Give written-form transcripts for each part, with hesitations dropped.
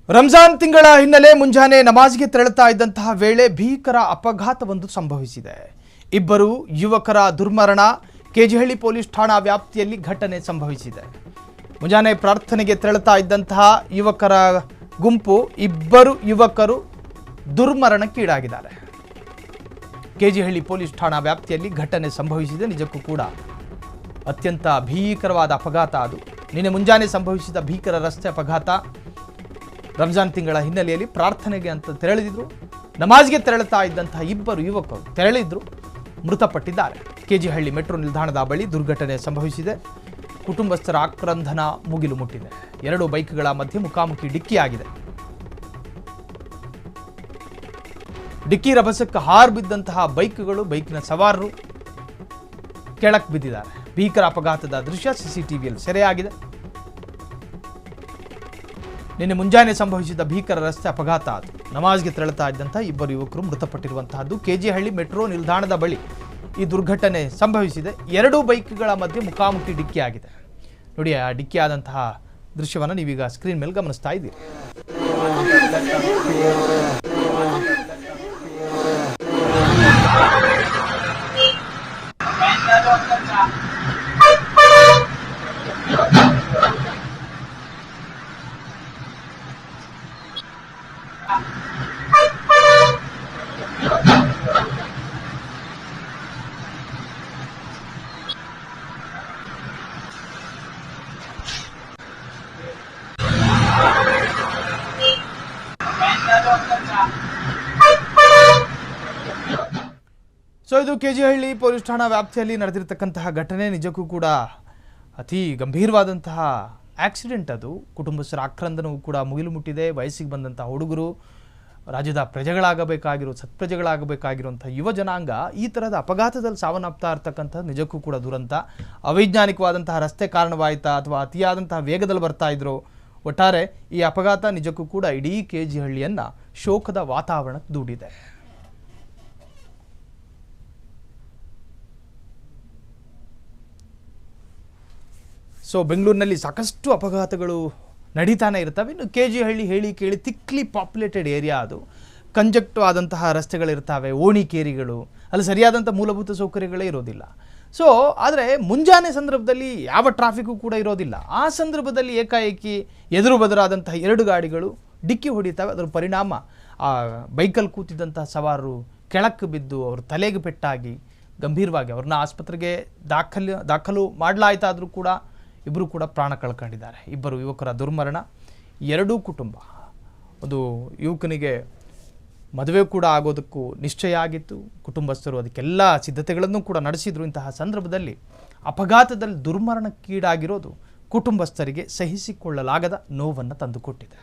ರಂಜಾನ್ ತಿಂಗಳ ಹಿನ್ನೆಲೆ ಮುಂಜಾನೆ ನಮಾಜ್ಗೆ ತೆರಳುತ್ತಾ ಇದ್ದಂತಹ ವೇಳೆ ಭೀಕರ ಅಪಘಾತವೊಂದು ಸಂಭವಿಸಿದೆ. ಇಬ್ಬರು ಯುವಕರ ದುರ್ಮರಣ. ಕೆಜಿಹಳ್ಳಿ ಪೊಲೀಸ್ ಠಾಣಾ ವ್ಯಾಪ್ತಿಯಲ್ಲಿ ಘಟನೆ ಸಂಭವಿಸಿದೆ. ಮುಂಜಾನೆ ಪ್ರಾರ್ಥನೆಗೆ ತೆರಳುತ್ತಾ ಇದ್ದಂತಹ ಯುವಕರ ಗುಂಪು ಇಬ್ಬರು ಯುವಕರು ದುರ್ಮರಣಕ್ಕೀಡಾಗಿದ್ದಾರೆ. ಕೆಜಿಹಳ್ಳಿ ಪೊಲೀಸ್ ಠಾಣಾ ವ್ಯಾಪ್ತಿಯಲ್ಲಿ ಘಟನೆ ಸಂಭವಿಸಿದೆ. ನಿಜಕ್ಕೂ ಕೂಡ ಅತ್ಯಂತ ಭೀಕರವಾದ ಅಪಘಾತ ಅದು. ನಿನ್ನೆ ಮುಂಜಾನೆ ಸಂಭವಿಸಿದ ಭೀಕರ ರಸ್ತೆ ಅಪಘಾತ. ರಂಜಾನ್ ತಿಂಗಳ ಹಿನ್ನೆಲೆಯಲ್ಲಿ ಪ್ರಾರ್ಥನೆಗೆ ಅಂತ ತೆರಳಿದ್ರು. ನಮಾಜ್ಗೆ ತೆರಳುತ್ತಾ ಇದ್ದಂತಹ ಇಬ್ಬರು ಯುವಕರು ತೆರಳಿದ್ರು, ಮೃತಪಟ್ಟಿದ್ದಾರೆ. ಕೆಜಿಹಳ್ಳಿ ಮೆಟ್ರೋ ನಿಲ್ದಾಣದ ಬಳಿ ದುರ್ಘಟನೆ ಸಂಭವಿಸಿದೆ. ಕುಟುಂಬಸ್ಥರ ಆಕ್ರಂದನ ಮುಗಿಲು ಮುಟ್ಟಿದೆ. ಎರಡು ಬೈಕ್ಗಳ ಮಧ್ಯೆ ಮುಖಾಮುಖಿ ಡಿಕ್ಕಿಯಾಗಿದೆ. ಡಿಕ್ಕಿ ರಭಸಕ್ಕೆ ಹಾರು ಬಿದ್ದಂತಹ ಬೈಕ್ನ ಸವಾರರು ಕೆಳಕ್ಕೆ ಬಿದ್ದಿದ್ದಾರೆ. ಭೀಕರ ಅಪಘಾತದ ದೃಶ್ಯ ಸಿಸಿಟಿವಿಯಲ್ಲಿ ಸೆರೆಯಾಗಿದೆ. ನಿನ್ನೆ ಮುಂಜಾನೆ ಸಂಭವಿಸಿದ ಭೀಕರ ರಸ್ತೆ ಅಪಘಾತ ಅದು. ನಮಾಜ್ಗೆ ತೆರಳುತ್ತಾ ಇದ್ದಂತಹ ಇಬ್ಬರು ಯುವಕರು ಮೃತಪಟ್ಟಿರುವಂತಹದ್ದು. ಕೆಜಿಹಳ್ಳಿ ಮೆಟ್ರೋ ನಿಲ್ದಾಣದ ಬಳಿ ಈ ದುರ್ಘಟನೆ ಸಂಭವಿಸಿದೆ. ಎರಡು ಬೈಕ್ಗಳ ಮಧ್ಯೆ ಮುಖಾಮುಖಿ ಡಿಕ್ಕಿಯಾಗಿದೆ. ನೋಡಿ, ಆ ಡಿಕ್ಕಿಯಾದಂತಹ ದೃಶ್ಯವನ್ನು ನೀವೀಗ ಸ್ಕ್ರೀನ್ ಮೇಲೆ ಗಮನಿಸ್ತಾ ಇದ್ದೀರಿ. ಸೊ ಇದು ಕೆಜಿಹಳ್ಳಿ ಪೊಲೀಸ್ ಠಾಣಾ ವ್ಯಾಪ್ತಿಯಲ್ಲಿ ನಡೆದಿರತಕ್ಕಂತಹ ಘಟನೆ. ನಿಜಕ್ಕೂ ಕೂಡ ಅತಿ ಗಂಭೀರವಾದಂತಹ ಆಕ್ಸಿಡೆಂಟ್ ಅದು. ಕುಟುಂಬಸ್ಥರ ಆಕ್ರಂದನವೂ ಕೂಡ ಮುಗಿಲು ಮುಟ್ಟಿದೆ. ವಯಸ್ಸಿಗೆ ಬಂದಂತಹ ಹುಡುಗರು, ರಾಜ್ಯದ ಸತ್ಪ್ರಜೆಗಳಾಗಬೇಕಾಗಿರುವಂಥ ಯುವ ಜನಾಂಗ ಈ ಥರದ ಅಪಘಾತದಲ್ಲಿ ಸಾವನ್ನಪ್ತಾ ಇರ್ತಕ್ಕಂಥದ್ದು ನಿಜಕ್ಕೂ ಕೂಡ ದುರಂತ. ಅವೈಜ್ಞಾನಿಕವಾದಂತಹ ರಸ್ತೆ ಕಾರಣವಾಯಿತಾ ಅಥವಾ ಅತಿಯಾದಂತಹ ವೇಗದಲ್ಲಿ ಬರ್ತಾ ಇದ್ರು? ಒಟ್ಟಾರೆ ಈ ಅಪಘಾತ ನಿಜಕ್ಕೂ ಕೂಡ ಇಡೀ ಕೆಜಿಹಳ್ಳಿಯನ್ನು ಶೋಕದ ವಾತಾವರಣಕ್ಕೆ ದೂಡಿದೆ. ಸೊ ಬೆಂಗಳೂರಿನಲ್ಲಿ ಸಾಕಷ್ಟು ಅಪಘಾತಗಳು ನಡೀತಾನೆ ಇರ್ತವೆ. ಇನ್ನು ಕೆಜಿಹಳ್ಳಿ ಹೇಳಿ ಕೇಳಿ ತಿಕ್ಲಿ ಪಾಪ್ಯುಲೇಟೆಡ್ ಏರಿಯಾ ಅದು. ಕಂಜಕ್ಟ್ ಆದಂತಹ ರಸ್ತೆಗಳಿರ್ತವೆ, ಓಣಿಕೇರಿಗಳು, ಅಲ್ಲಿ ಸರಿಯಾದಂಥ ಮೂಲಭೂತ ಸೌಕರ್ಯಗಳೇ ಇರೋದಿಲ್ಲ. ಸೊ ಆದರೆ ಮುಂಜಾನೆ ಸಂದರ್ಭದಲ್ಲಿ ಯಾವ ಟ್ರಾಫಿಕ್ಕು ಕೂಡ ಇರೋದಿಲ್ಲ. ಆ ಸಂದರ್ಭದಲ್ಲಿ ಏಕಾಏಕಿ ಎದುರು ಬದರಾದಂತಹ ಎರಡು ಗಾಡಿಗಳು ಡಿಕ್ಕಿ ಹೊಡಿತವೆ. ಅದರ ಪರಿಣಾಮ ಆ ಬೈಕಲ್ಲಿ ಕೂತಿದ್ದಂತಹ ಸವಾರರು ಕೆಳಕ್ಕೆ ಬಿದ್ದು ಅವ್ರ ತಲೆಗೆ ಪೆಟ್ಟಾಗಿ ಗಂಭೀರವಾಗಿ ಅವ್ರನ್ನ ಆಸ್ಪತ್ರೆಗೆ ದಾಖಲು ಮಾಡಲಾಯ್ತಾದರೂ ಕೂಡ ಇಬ್ಬರು ಕೂಡ ಪ್ರಾಣ ಕಳ್ಕೊಂಡಿದ್ದಾರೆ. ಇಬ್ಬರು ಯುವಕರ ದುರ್ಮರಣ. ಎರಡೂ ಕುಟುಂಬ, ಒಂದು ಯುವಕನಿಗೆ ಮದುವೆ ಕೂಡ ಆಗೋದಕ್ಕೂ ನಿಶ್ಚಯ ಆಗಿತ್ತು. ಕುಟುಂಬಸ್ಥರು ಅದಕ್ಕೆಲ್ಲ ಸಿದ್ಧತೆಗಳನ್ನು ಕೂಡ ನಡೆಸಿದ್ರು. ಇಂತಹ ಸಂದರ್ಭದಲ್ಲಿ ಅಪಘಾತದಲ್ಲಿ ದುರ್ಮರಣಕ್ಕೀಡಾಗಿರೋದು ಕುಟುಂಬಸ್ಥರಿಗೆ ಸಹಿಸಿಕೊಳ್ಳಲಾಗದ ನೋವನ್ನು ತಂದುಕೊಟ್ಟಿದೆ.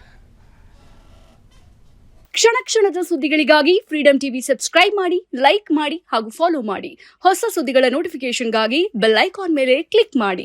ಕ್ಷಣ ಕ್ಷಣದ ಸುದ್ದಿಗಳಿಗಾಗಿ ಫ್ರೀಡಂ ಟಿವಿ ಸಬ್ಸ್ಕ್ರೈಬ್ ಮಾಡಿ, ಲೈಕ್ ಮಾಡಿ ಹಾಗೂ ಫಾಲೋ ಮಾಡಿ. ಹೊಸ ಸುದ್ದಿಗಳ ನೋಟಿಫಿಕೇಶನ್ಗಾಗಿ ಬೆಲ್ ಐಕಾನ್ ಮೇಲೆ ಕ್ಲಿಕ್ ಮಾಡಿ.